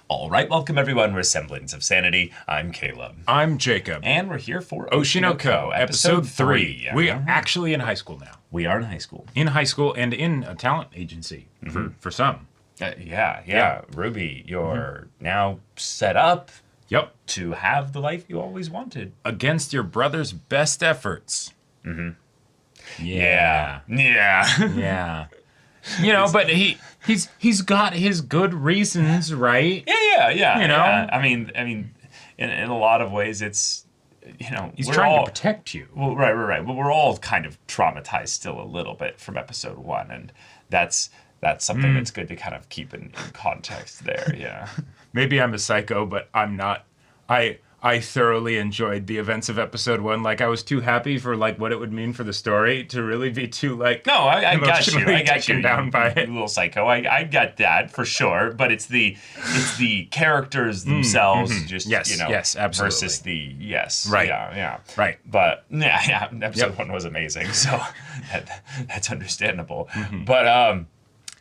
All right, welcome everyone. We're Semblance of Sanity. I'm Caleb. I'm Jacob. And we're here for Oshi no Ko, episode 3. Yeah. We are actually in high school now. We are in high school. In high school and in a talent agency for some. Yeah. Ruby, you're now set up Yep. to have the life you always wanted. Against your brother's best efforts. Yeah. Yeah. You know, but he's got his good reasons, right? Yeah. You know? Yeah. I mean, in a lot of ways, it's, you know, He's we're trying all, to protect you. Well, right. Well, we're all kind of traumatized still a little bit from episode 1, and that's something that's good to kind of keep in context there. Yeah. Maybe I'm a psycho, but I'm not. I thoroughly enjoyed the events of episode 1. Like, I was too happy for like what it would mean for the story to really be too like. No, I got you. I got taken you. Down by you it. little psycho. I got that for sure. But it's the characters themselves, just Yes, you know, yes, absolutely. versus the Right. Yeah. Right. But yeah. Episode 1 was amazing, so that's understandable. But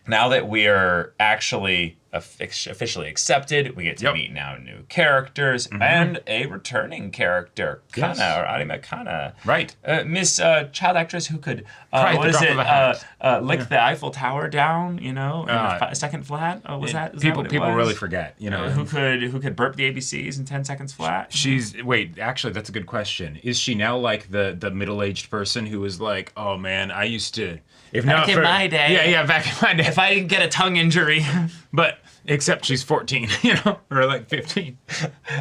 now that we're actually officially accepted, we get to meet now new characters and a returning character, Kana or Anime Kana. Right. Miss Child Actress who could, Right, what is the it, drop of a lick the Eiffel Tower down, you know, in the second flat? Oh, was that? Is People that what it was? really forget, you know. Who could burp the ABCs in 10 seconds flat? Wait, actually, that's a good question. Is she now like the middle-aged person who was like, oh man, I used to, Back in my day. Yeah, back in my day. If I didn't get a tongue injury. But except she's 14, you know, or like 15.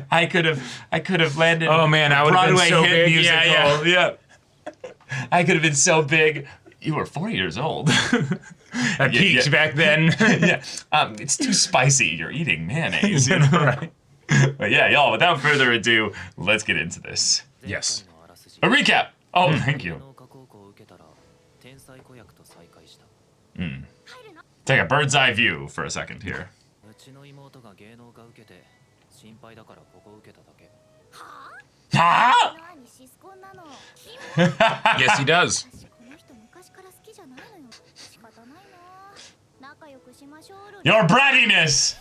I could have landed. Oh man, I would have been Broadway so hit big. musical. Yeah. I could have been so big. You were 4 years old. I peaked back then. Yeah. It's too spicy. You're eating mayonnaise. You know? Right. But yeah, y'all. Without further ado, let's get into this. Yes. A recap. Oh, thank you. Take a bird's eye view for a second here. Huh? Yes, he does. Your brattiness.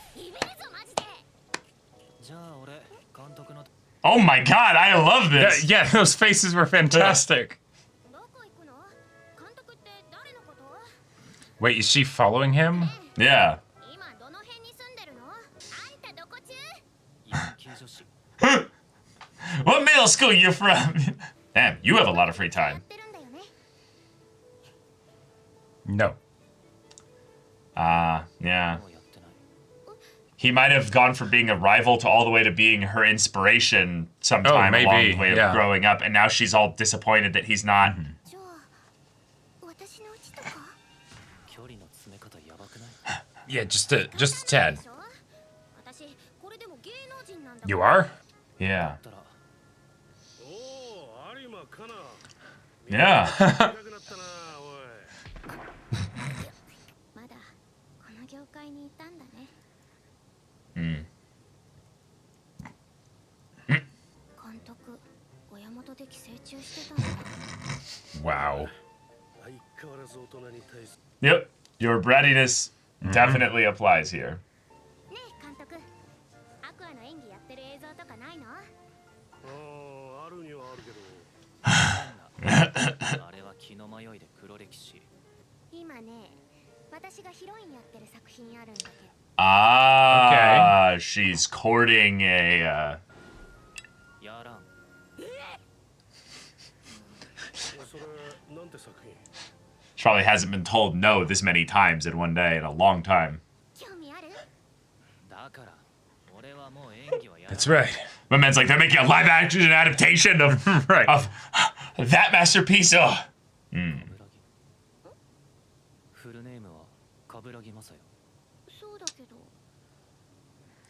Oh my god, I love this. Yeah, those faces were fantastic. Wait, is she following him? Yeah. What middle school you from? Damn, you have a lot of free time. No. Yeah. He might have gone from being a rival to all the way to being her inspiration sometime along the way of growing up, and now she's all disappointed that he's not. Yeah, just a tad. You are? Yeah. Yeah. Wow. Yep. Your brattiness definitely applies here. Okay. She's courting a. She probably hasn't been told no this many times in one day in a long time. That's right. My man's like, they're making a live action adaptation of Right. of that masterpiece. Oh.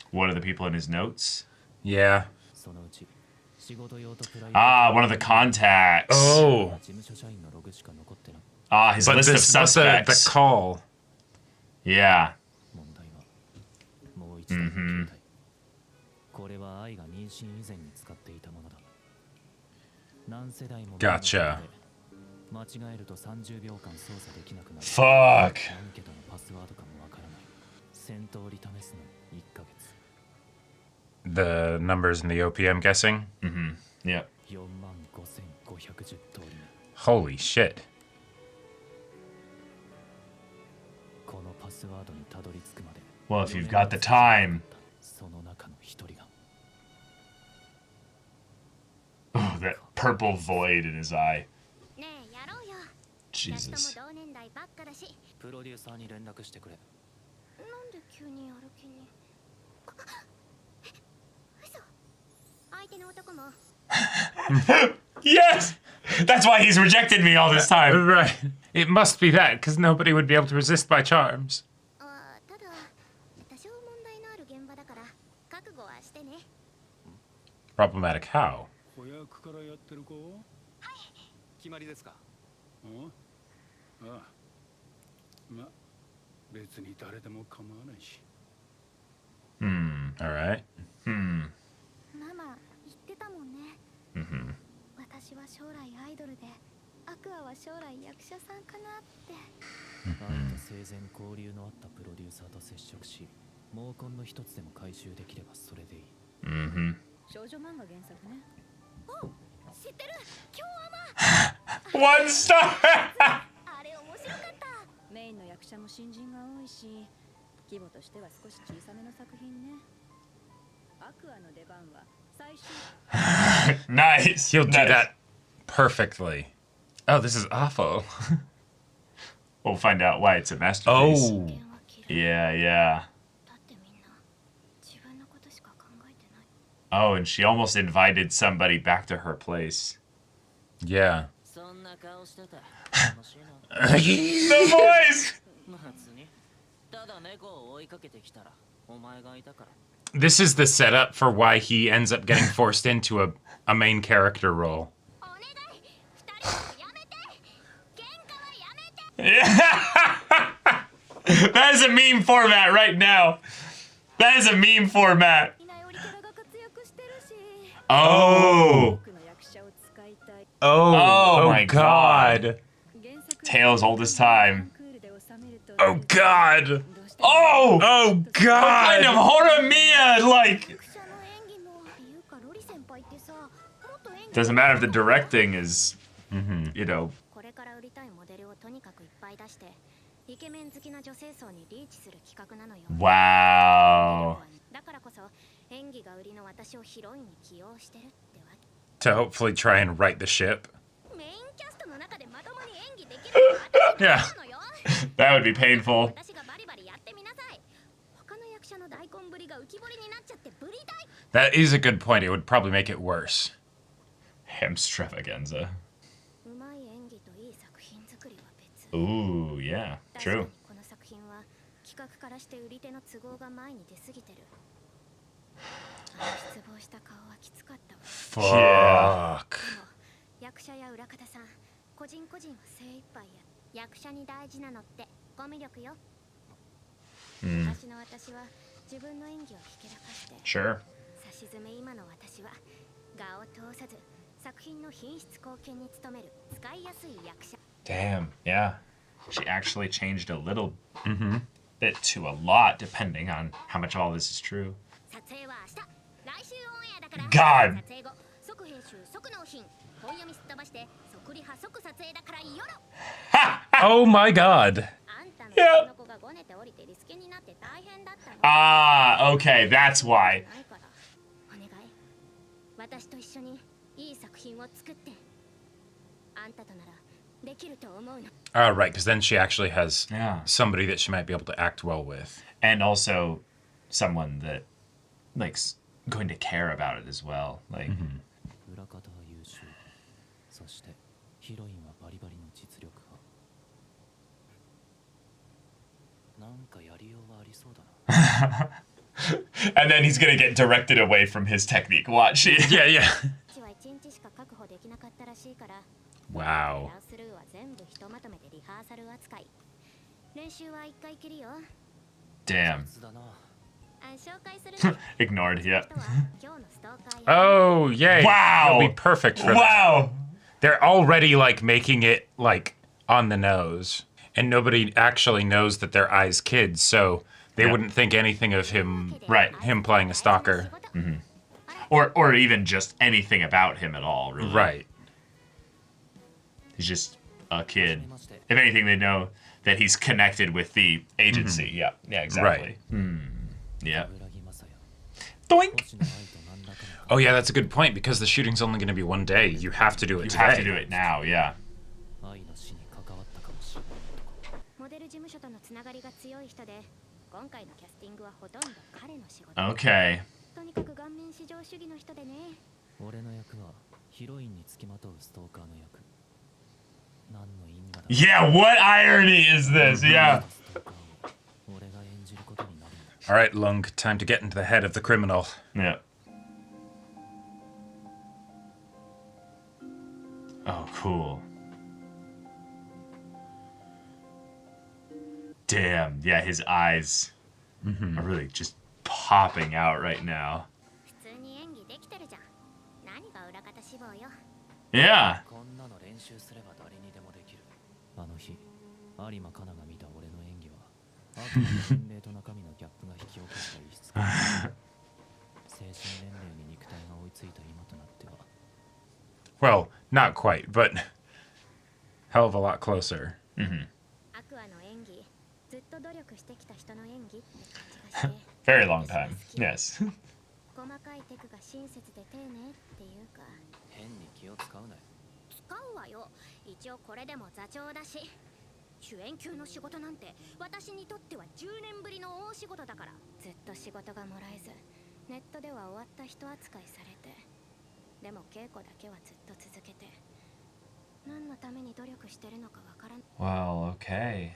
One of the people in his notes. Yeah. One of the contacts. Oh. His list of suspects. The call. Yeah. Gotcha. Fuck. the numbers in the OP, I'm guessing. Yep. Holy shit. Well, if you've got the time. Oh, that purple void in his eye. Jesus. Yes! That's why he's rejected me all this time. Right. It must be that, because nobody would be able to resist my charms. Problematic how? Alright. 私は将来アイドルで、アクアは将来役者さんかなって。愛と生前交流のあったプロデューサーと接触し、毛根の一つでも回収できればそれでいい。少女漫画原作ね。お、知ってる。今日はOne star! あれ面白かった。メインの役者も新人が多いし、規模としては少し小さめの作品ね。アクアの出番は。Nice. He'll do that perfectly. Oh, this is awful. We'll find out why it's a masterpiece. Oh. Yeah. Oh, and she almost invited somebody back to her place. Yeah. The voice! This is the setup for why he ends up getting forced into a main character role. That is a meme format right now. That is a meme format. Oh. Oh my God. Tales old as time. Oh God. Oh God. What kind of Horimiya, like? Doesn't matter if the directing is, you know. Wow. To hopefully try and right the ship. Yeah. That would be painful. That is a good point. It would probably make it worse. Hemstravaganza. Ooh, yeah, true. Fuck. Sure. Damn, yeah. She actually changed a little bit to a lot, depending on how much all this is true. God! Oh my God. Yeah. Ah, okay, that's why. Oh, right, because then she actually has somebody that she might be able to act well with. And also someone that, like, going to care about it as well. Like, and then he's gonna get directed away from his technique. Watch it. Yeah. Wow. Damn. Ignored, yeah. Oh, yay. Wow. It'll be perfect for that. Wow. They're already, like, making it, like, on the nose. And nobody actually knows that they're Ai's kids, so they wouldn't think anything of him, him playing a stalker. Or even just anything about him at all, really. Right. He's just a kid. If anything, they know that he's connected with the agency. Yeah, exactly. Right. Yeah. Doink! Oh, yeah, that's a good point, because the shooting's only going to be one day. You have to do it You today. have to do it now, yeah. モデル事務所とのつながりが強い人で、今回のキャスティングはほとんど彼の仕事。Okay. とにかく顔面至上主義の人でね。俺の役はヒロインにつきまとうストーカーの役。何の因果だ。 Yeah, what irony is this? Yeah. ストーカーを俺が演じることになるんだ。 All right, Lung, time to get into the head of the criminal. Yeah. Oh, cool. Damn. Yeah, his eyes are really just popping out right now. 普通に演技できてるじゃん。何が裏方志望よ。 Yeah. こんなの練習すれば誰にでもできる。あの日、有馬カナが見た俺の演技は、あくまで年齢と中身のギャップが引き起こした異質感。精神年齢に肉体が追いついた今となっては。 Well, not quite, but hell of a lot closer. アクアの演技、ずっと努力してきた人の演技って感じがして。 Very long time. Yes. 細かいテクが親切で丁寧っていうか。変に気を使うなよ。使うわよ。一応これでも座長だし。主演級の仕事なんて私にとっては10年ぶりの大仕事だから。ずっと仕事がもらえず、ネットでは終わった人扱いされて。でも稽古だけはずっと続けて。何のために努力してるのかわからん。 Well, okay.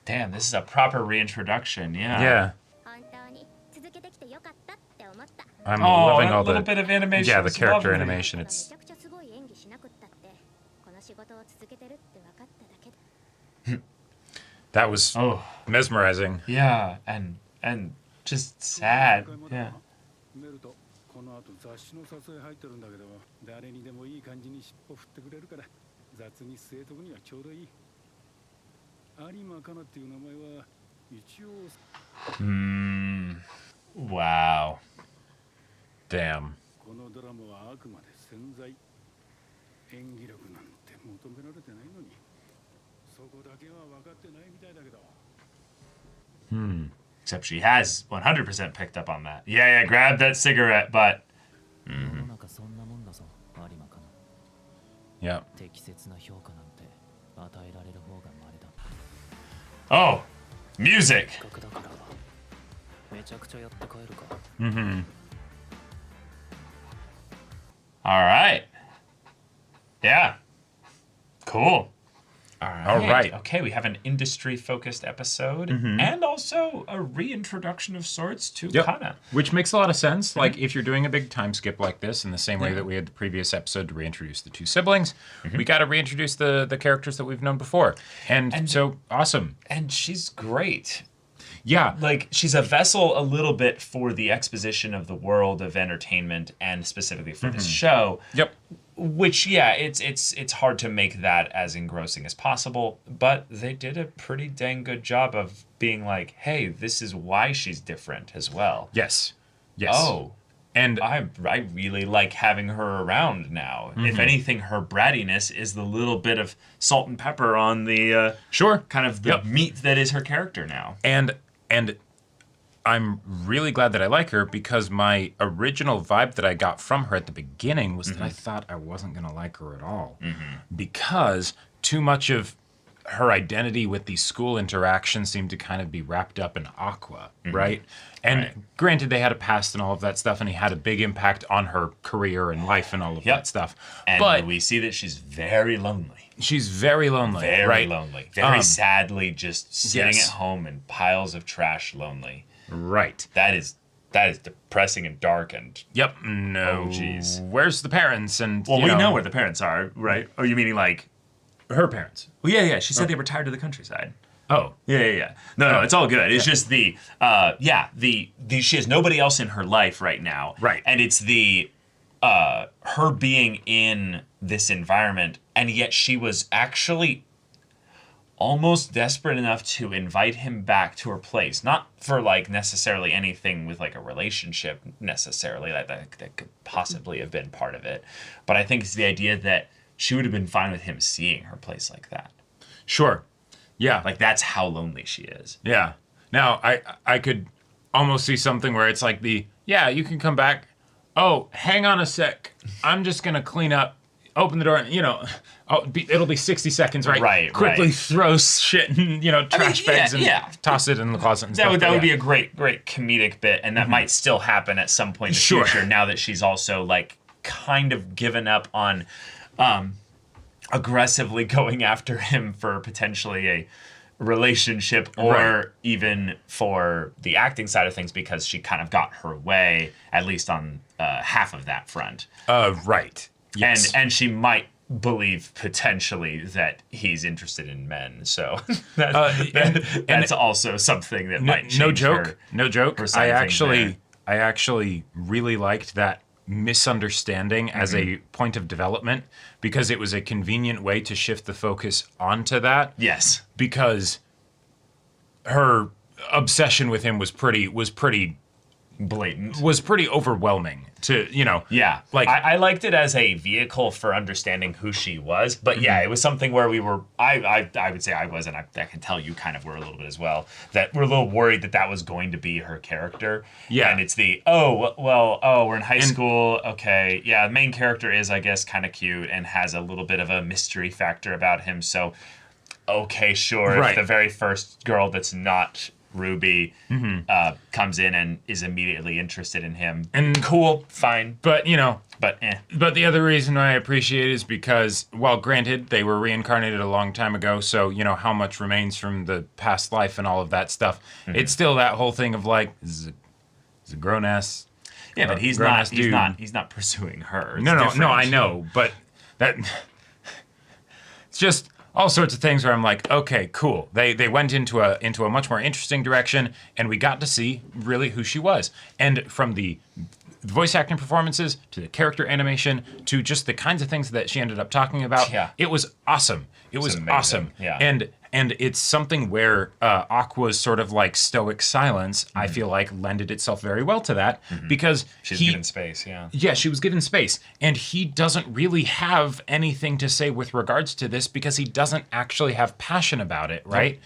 Damn, this is a proper reintroduction. Yeah. Yeah, 本当に続けてきてよかったって思った。 I'm Oh, loving that all little the bit of animation. yeah the is character lovely. animation. め It's ちゃくちゃすごい演技しなくったってこの仕事を続けてるって分かっただけで。 that was Oh, mesmerizing. yeah, and just sad. Yeah. メルトこの後雑誌の撮影入ってるんだけど誰にでもいい感じに尻尾振ってくれるから雑に据えとくにはちょうどいい有馬かなっていう名前は一応 Wow. Damn. このドラマはあくまで潜在演技力なんて求められてないのにそこだけは分かってないみたいだけど Except she has 100% picked up on that. Yeah, grab that cigarette, but 世の中そんなもんだぞ、有馬カナ。 Yeah. 適切な評価なんて与えられる方が稀だ。 oh, music. せっかくだからめちゃくちゃやって帰るか。 All right. Yeah. Cool. All right. Okay, we have an industry-focused episode and also a reintroduction of sorts to Yep. Kana. Which makes a lot of sense. Like, if you're doing a big time skip like this, in the same way that we had the previous episode to reintroduce the two siblings, we got to reintroduce the characters that we've known before. And so, awesome. And she's great. Yeah. Like, she's a vessel a little bit for the exposition of the world of entertainment and specifically for this show. Yep. Which, yeah, it's hard to make that as engrossing as possible, but they did a pretty dang good job of being like, hey, this is why she's different as well. Yes. Yes. Oh, And I really like having her around now. If anything, her brattiness is the little bit of salt and pepper on the sure. kind of the meat that is her character now. And I'm really glad that I like her, because my original vibe that I got from her at the beginning was that I thought I wasn't going to like her at all. Because too much of her identity with the school interaction seemed to kind of be wrapped up in Aqua, right? And granted, they had a past and all of that stuff, and he had a big impact on her career and life and all of that stuff. And but we see that she's very lonely. she's very lonely, Very right? lonely. Very sadly just sitting yes. at home in piles of trash lonely. Right. That is depressing and dark and... Yep. No. Oh, jeez. Where's the parents? And Well, you we know where the parents are, right? Oh, you meaning like... her parents. Well, yeah. She said they retired to the countryside. Oh. Yeah. No, it's all good. It's just the she has nobody else in her life right now. Right. And it's the her being in this environment, and yet she was actually almost desperate enough to invite him back to her place. Not for like necessarily anything with like a relationship necessarily that could possibly have been part of it. But I think it's the idea that she would have been fine with him seeing her place like that. Sure. Yeah. Like that's how lonely she is. Yeah. Now, I could almost see something where it's like you can come back. Oh, hang on a sec. I'm just going to clean up, open the door, and, it'll be 60 seconds, right? Right, Quickly right. throw shit in, trash bags and toss it in the closet and stuff. That would be a great comedic bit, and that might still happen at some point in the future now that she's also, like, kind of given up on aggressively going after him for potentially a relationship or even for the acting side of things because she kind of got her way, at least on half of that front. Right. Yes. And she might believe potentially that he's interested in men. So that's also something that might change No joke. her side of things I actually really liked that misunderstanding as a point of development because it was a convenient way to shift the focus onto that. Yes. Because her obsession with him was pretty blatant. Was pretty overwhelming to, Yeah. Like I liked it as a vehicle for understanding who she was. But yeah, it was something where we were, I would say I was, and I can tell you kind of were a little bit as well, that we're a little worried that was going to be her character. Yeah. And it's we're in high school. Okay. Yeah. The main character is, I guess, kind of cute and has a little bit of a mystery factor about him. So, okay, sure. Right. If the very first girl that's not Ruby comes in and is immediately interested in him. And cool, fine. But, But the other reason I appreciate it is because, well, granted, they were reincarnated a long time ago, so, how much remains from the past life and all of that stuff. It's still that whole thing of, like, this is a grown-ass yeah, but he's not pursuing her. It's No, different. I know, but that... It's just... all sorts of things where I'm like, okay, cool. They went into a much more interesting direction, and we got to see really who she was. And from the voice acting performances to the character animation to just the kinds of things that she ended up talking about, it was awesome. It was awesome. Yeah. And it's something where Aqua's sort of like stoic silence, I feel like, lended itself very well to that because she's given space, Yeah, she was given space. And he doesn't really have anything to say with regards to this because he doesn't actually have passion about it, right?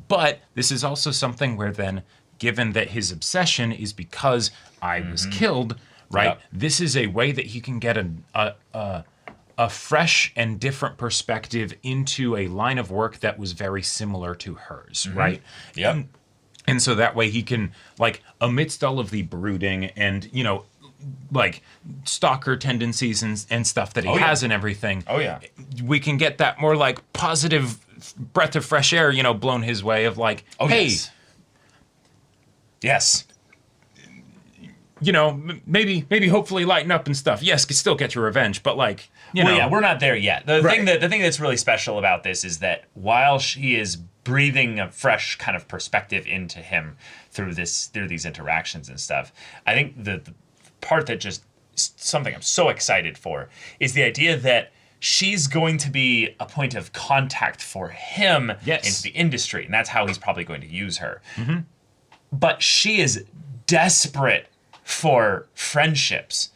But this is also something where then, given that his obsession is because I was killed, right? Yep. This is a way that he can get a fresh and different perspective into a line of work that was very similar to hers, right? Yep. And so that way he can, like, amidst all of the brooding and, like, stalker tendencies and stuff that he has and everything. Oh, yeah. We can get that more, like, positive breath of fresh air, blown his way of, like, hey. Yes. Maybe hopefully lighten up and stuff. Yes, could still get your revenge, but like, we're not there yet. The thing that's really special about this is that while she is breathing a fresh kind of perspective into him through these interactions and stuff, I think the part that just something I'm so excited for is the idea that she's going to be a point of contact for him into the industry, and that's how he's probably going to use her. But she is desperate for friendships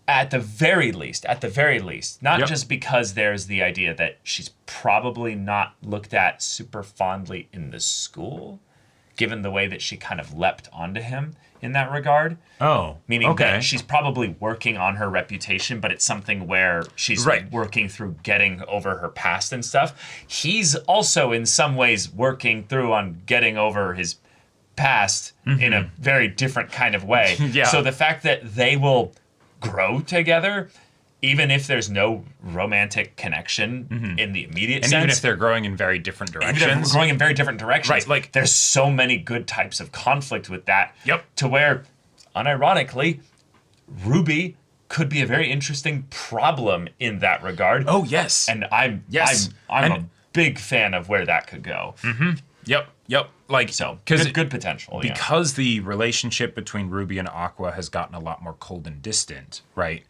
at the very least, not just because there's the idea that she's probably not looked at super fondly in the school, given the way that she kind of leapt onto him in that regard. Meaning that she's probably working on her reputation, but it's something where she's working through getting over her past and stuff. He's also in some ways working through on getting over his past in a very different kind of way. So the fact that they will grow together, even if there's no romantic connection in the immediate sense. And even if they're growing in very different directions. Even if they're growing in very different directions. Right, like, there's so many good types of conflict with that. Yep. To where, unironically, Ruby could be a very interesting problem in that regard. Oh, yes. And I'm a big fan of where that could go. Yep. Like, So, because good potential. Because the relationship between Ruby and Aqua has gotten a lot more cold and distant, right?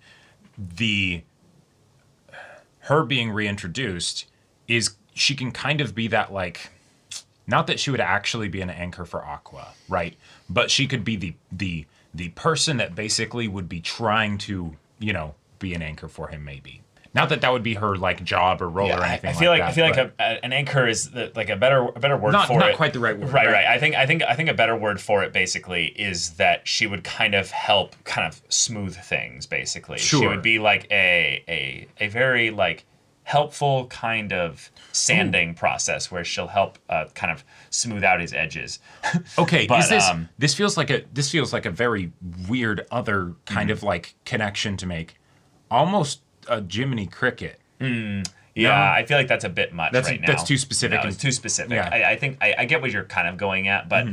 Her being reintroduced is she can kind of be that, like, not that she would actually be an anchor for Aqua, right? But she could be the person that basically would be trying to, you know, be an anchor for him, maybe. Not that that would be her, like, job or role or anything I feel like like that. I feel like an anchor is like a better word for it. Not quite the right word. Right. I think a better word for it basically is that she would kind of help kind of smooth things. Basically, Sure. She would be like a very like helpful kind of sanding process where she'll help kind of smooth out his edges. Okay, But, this feels like a very weird other kind of like connection to make, almost a Jiminy Cricket. Yeah, No? I feel like that's a bit much right now. That's too specific. No, it's too specific. Yeah. I think I get what you're kind of going at, but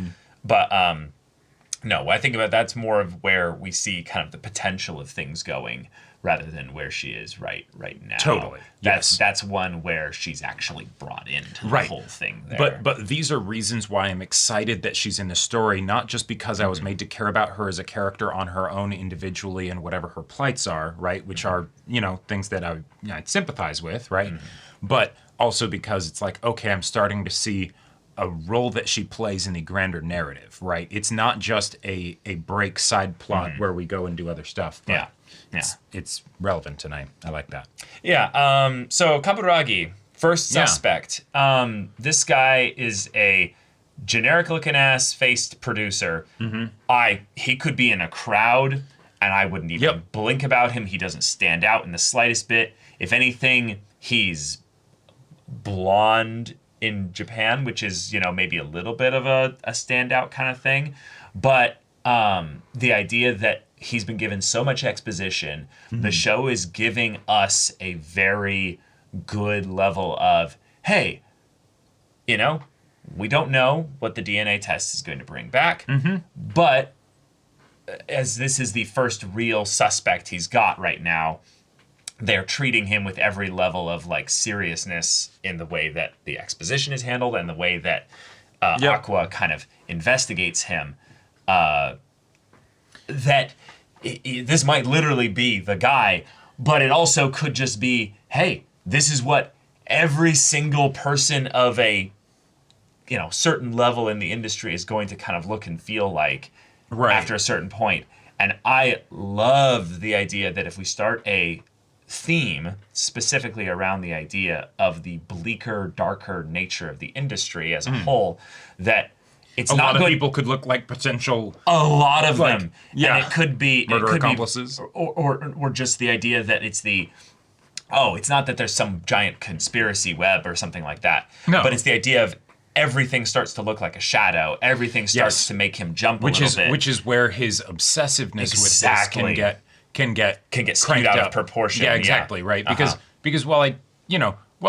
no, I think about that's more of where we see kind of the potential of things going rather than where she is right now. Totally. That's one where she's actually brought into the whole thing there. But these are reasons why I'm excited that she's in the story, not just because I was made to care about her as a character on her own individually and whatever her plights are, right? Which are, you know, things that I'd sympathize with, right? But also because it's like, okay, I'm starting to see a role that she plays in the grander narrative, right? It's not just a break side plot where we go and do other stuff. But it's relevant tonight. I like that. Yeah. So Kaburagi, first suspect. This guy is a generic looking ass faced producer. He could be in a crowd and I wouldn't even blink about him. He doesn't stand out in the slightest bit. If anything, he's blonde in Japan, which is, you know, maybe a little bit of a standout kind of thing. But the idea that he's been given so much exposition, the show is giving us a very good level of, hey, you know, we don't know what the DNA test is going to bring back, but as this is the first real suspect he's got right now, they're treating him with every level of like seriousness in the way that the exposition is handled and the way that Aqua kind of investigates him. This might literally be the guy, but it also could just be, hey, this is what every single person of a, you know, certain level in the industry is going to kind of look and feel like after a certain point. And I love the idea that if we start a theme specifically around the idea of the bleaker, darker nature of the industry as a whole, that it's a not lot of good. people could look like potential. A lot of like, them, yeah, and it could be murder it could accomplices, or just the idea that it's the. Oh, it's not that there's some giant conspiracy web or something like that. No, but it's the idea of everything starts to look like a shadow. Everything starts to make him jump a little bit. Which is where his obsessiveness with this can get skewed out of proportion. Yeah, exactly, right. Because while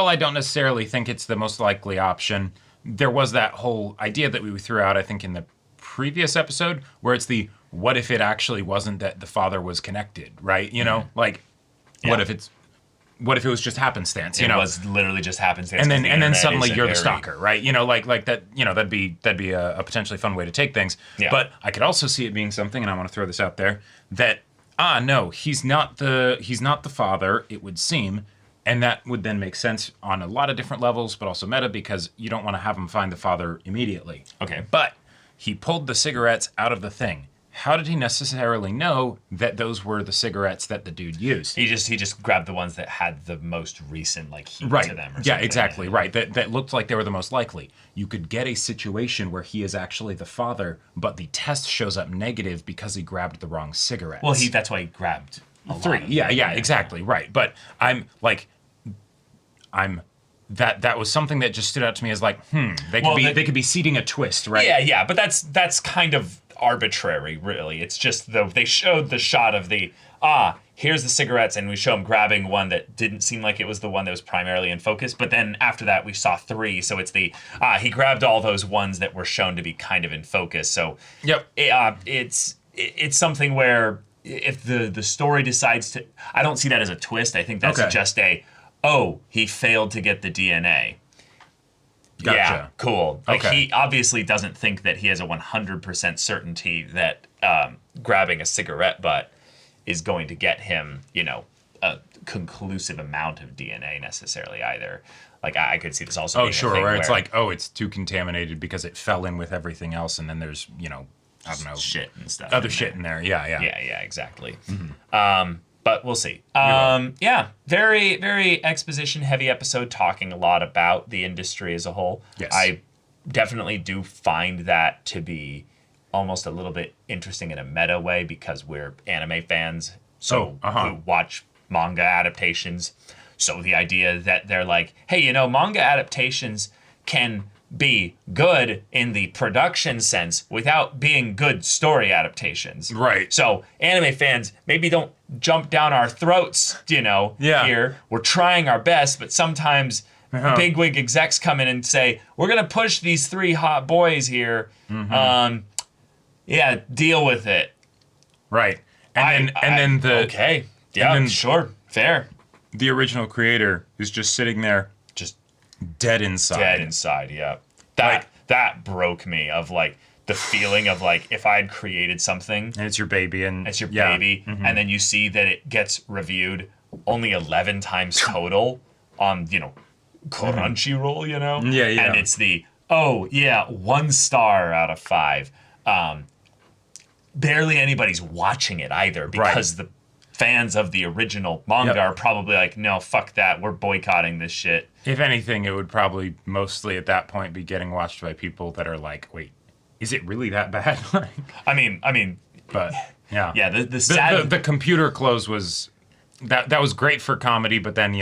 I don't necessarily think it's the most likely option, there was that whole idea that we threw out, I think, in the previous episode, where it's the what if it actually wasn't that the father was connected, right? You know, like what if it was just happenstance? You know, it was literally just happenstance. And then suddenly you're the stalker, right? You know, like that. You know, that'd be a potentially fun way to take things. Yeah. But I could also see it being something, and I want to throw this out there, that no, he's not the father, it would seem, and that would then make sense on a lot of different levels, but also meta, because you don't want to have him find the father immediately. Okay. But he pulled the cigarettes out of the thing. How did he necessarily know that those were the cigarettes that the dude used? He just grabbed the ones that had the most recent like heat to them. Or Yeah, something. exactly. Right. That looked like they were the most likely. You could get a situation where he is actually the father, but the test shows up negative because he grabbed the wrong cigarettes. Well, that's why he grabbed a lot 3. of Yeah, them. exactly. Right. But that was something that just stood out to me as like, they could be seeding a twist, right? Yeah, but that's kind of arbitrary, really. It's just they showed the shot of here's the cigarettes, and we show him grabbing one that didn't seem like it was the one that was primarily in focus. But then after that, we saw 3, so it's he grabbed all those ones that were shown to be kind of in focus. So it's something where if the story decides to, I don't see that as a twist. I think that's just he failed to get the DNA. Gotcha. Yeah, cool. Like Okay. he obviously doesn't think that he has a 100% certainty that grabbing a cigarette butt is going to get him, you know, a conclusive amount of DNA necessarily either. Like I could see this also Oh, being a sure. thing Where it's like, oh, it's too contaminated because it fell in with everything else, and then there's, I don't know, shit and stuff. other shit in there. Yeah. Yeah, exactly. But we'll see. Yeah, very, very exposition heavy episode, talking a lot about the industry as a whole. Yes. I definitely do find that to be almost a little bit interesting in a meta way because we're anime fans, so who watch manga adaptations. So the idea that they're like, hey, manga adaptations can be good in the production sense without being good story adaptations. Right. So anime fans, maybe don't jump down our throats, here. We're trying our best, but sometimes bigwig execs come in and say, we're going to push these 3 hot boys here. Deal with it. Right. And then the... Okay. Yeah, sure. Fair. The original creator is just sitting there, just dead inside. Yeah. That broke me of like the feeling of like if I had created something and it's your baby and and then you see that it gets reviewed only 11 times total on Crunchyroll, and it's the 1 star out of 5. Barely anybody's watching it either because the fans of the original manga are probably like, no, fuck that, we're boycotting this shit. If anything, it would probably mostly at that point be getting watched by people that are like, wait, is it really that bad? I mean, but yeah. Yeah, the sad... The computer close was... That was great for comedy, but then,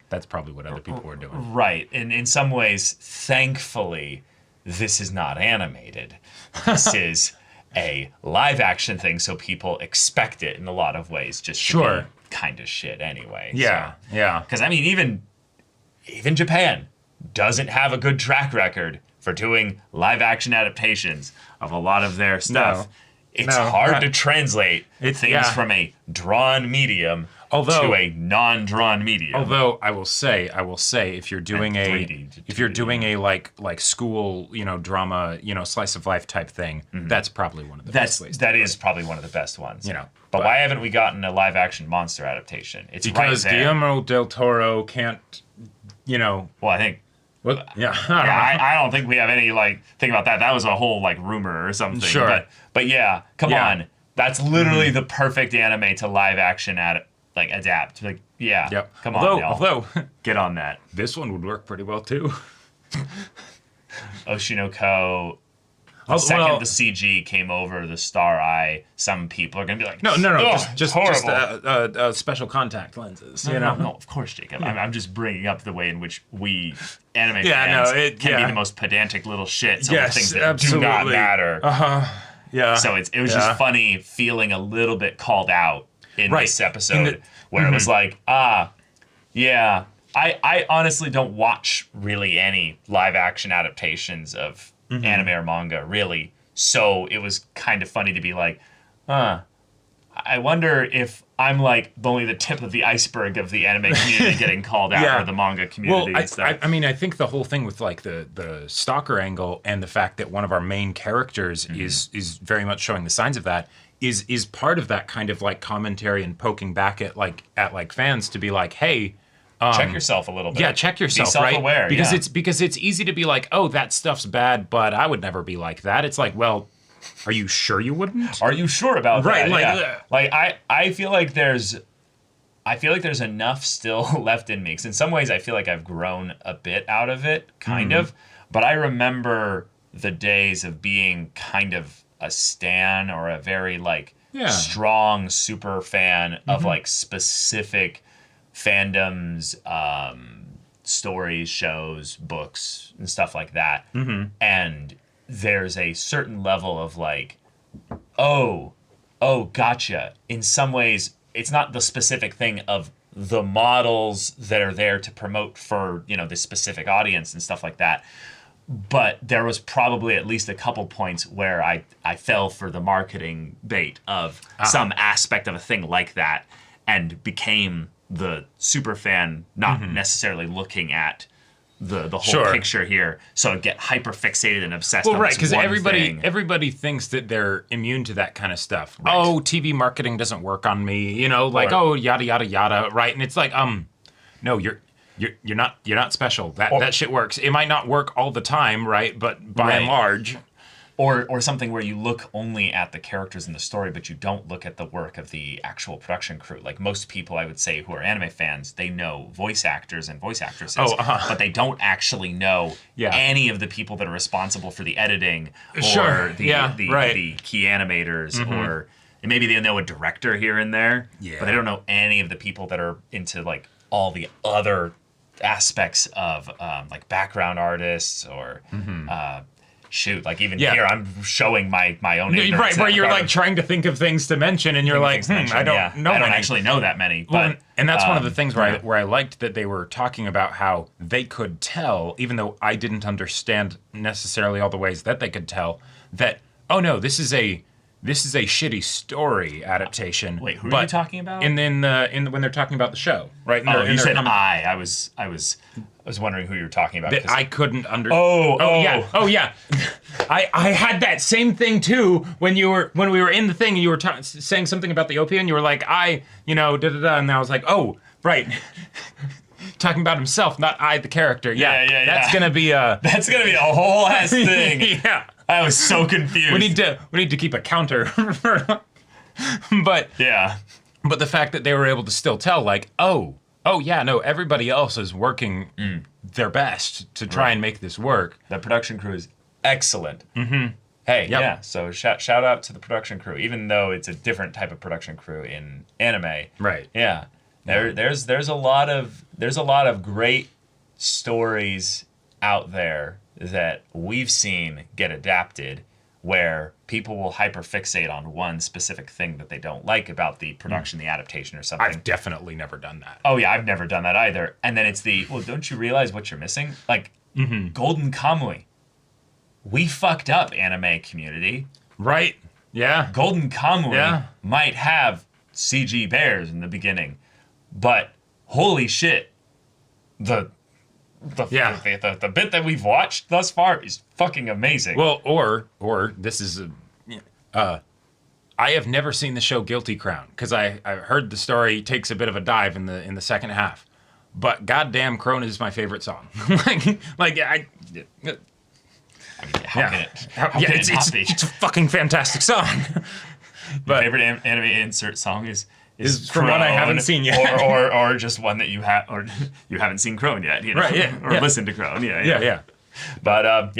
that's probably what other people were doing. Right. And in some ways, thankfully, this is not animated. This is a live action thing, so people expect it in a lot of ways just to be kind of shit anyway. Yeah, yeah. Because, I mean, even Japan doesn't have a good track record for doing live action adaptations of a lot of their stuff. It's hard to translate things from a drawn medium to a non-drawn medium. Although I will say, if you're doing a like school, drama, slice of life type thing, that's probably one of the best ways. That is probably one of the best ones. But why haven't we gotten a live action monster adaptation? It's because right there. Guillermo del Toro can't, Well, I think. Well, yeah. I don't think we have any thing about that. That was a whole rumor or something. Sure. But yeah, come on. That's literally the perfect anime to live action adapt. Come on, y'all. Although get on that. This one would work pretty well too. Oshinoko. The second the CG came over the Star Eye, some people are gonna be like, no, just special contact lenses. No, of course, Jacob. I'm just bringing up the way in which we anime fans can be the most pedantic little shits over things that do not matter. Yeah. So it was just funny feeling a little bit called out in this episode where it was like, I honestly don't watch really any live action adaptations of anime or manga, really. So it was kind of funny to be like, I wonder if I'm only the tip of the iceberg of the anime community getting called out or the manga community and stuff. I mean, I think the whole thing with the stalker angle and the fact that one of our main characters is very much showing the signs of that is part of that kind of commentary and poking back at fans to be like, hey, check yourself a little bit. Yeah, check yourself, be self-aware, right? Because it's easy to be like, oh, that stuff's bad, but I would never be like that. It's like, well, are you sure you wouldn't? Are you sure about that? Right, I feel like there's enough still left in me. Because in some ways, I feel like I've grown a bit out of it, kind of. But I remember the days of being kind of a stan or a very strong super fan of specific fandoms, stories, shows, books, and stuff like that. And there's a certain level of gotcha. In some ways, it's not the specific thing of the models that are there to promote for, this specific audience and stuff like that. But there was probably at least a couple points where I fell for the marketing bait of some aspect of a thing like that and became the super fan, not necessarily looking at the whole picture here. So I get hyper fixated and obsessed on this one thing. Everybody thinks that they're immune to that kind of stuff. Right. Oh, TV marketing doesn't work on me, yada, yada, yada, right? And it's like, no, you're not special. That shit works. It might not work all the time, right? But by and large. Or something where you look only at the characters in the story, but you don't look at the work of the actual production crew. Like most people, I would say, who are anime fans, they know voice actors and voice actresses, but they don't actually know any of the people that are responsible for the editing or the key animators, or maybe they know a director here and there, but they don't know any of the people that are into like all the other aspects of like background artists or shoot, like even here I'm showing my own ignorance. Right, where you're like trying to think of things to mention and you're like, I don't know. I don't actually know that many. But and that's one of the things where I liked that they were talking about how they could tell, even though I didn't understand necessarily all the ways that they could tell, that oh no, this is a shitty story adaptation. Wait, who are you talking about? In when they're talking about the show, right? You said I was wondering who you were talking about. I couldn't understand. Oh yeah. I had that same thing too when we were in the thing and you were saying something about the OP and you were like and I was like, oh right. Talking about himself, not I the character. Yeah. That's gonna be a whole ass thing. Yeah. I was so confused. We need to keep a counter. But the fact that they were able to still tell, like, oh yeah, no, everybody else is working their best to try and make this work. The production crew is excellent. Mm-hmm. Hey, so shout out to the production crew, even though it's a different type of production crew in anime. Right. Yeah. There's a lot of great stories out there that we've seen get adapted where people will hyperfixate on one specific thing that they don't like about the production, the adaptation or something. I've definitely never done that. Oh yeah, I've never done that either. And then it's don't you realize what you're missing? Like Golden Kamui. We fucked up, anime community. Right. Yeah. Golden Kamui might have CG bears in the beginning, but holy shit, the bit that we've watched thus far is fucking amazing. Well, or this is I have never seen the show Guilty Crown because I heard the story takes a bit of a dive in the second half, but goddamn, Crone is my favorite song. It's a fucking fantastic song. But favorite anime insert song is from one I haven't seen yet, or just one that you haven't seen Crone yet, right? Yeah, or listened to Crone, yeah. But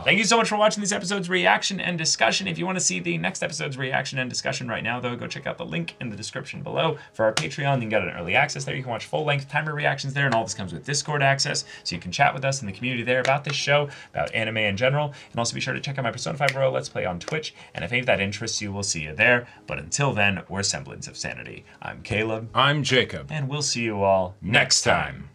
thank you so much for watching this episode's reaction and discussion. If you want to see the next episode's reaction and discussion right now, though, go check out the link in the description below for our Patreon. You can get an early access there. You can watch full-length timer reactions there, and all this comes with Discord access, so you can chat with us in the community there about this show, about anime in general, and also be sure to check out my Persona 5 Royal Let's Play on Twitch, and if any of that interests you, we'll see you there. But until then, we're Semblance of Sanity. I'm Caleb. I'm Jacob. And we'll see you all next time.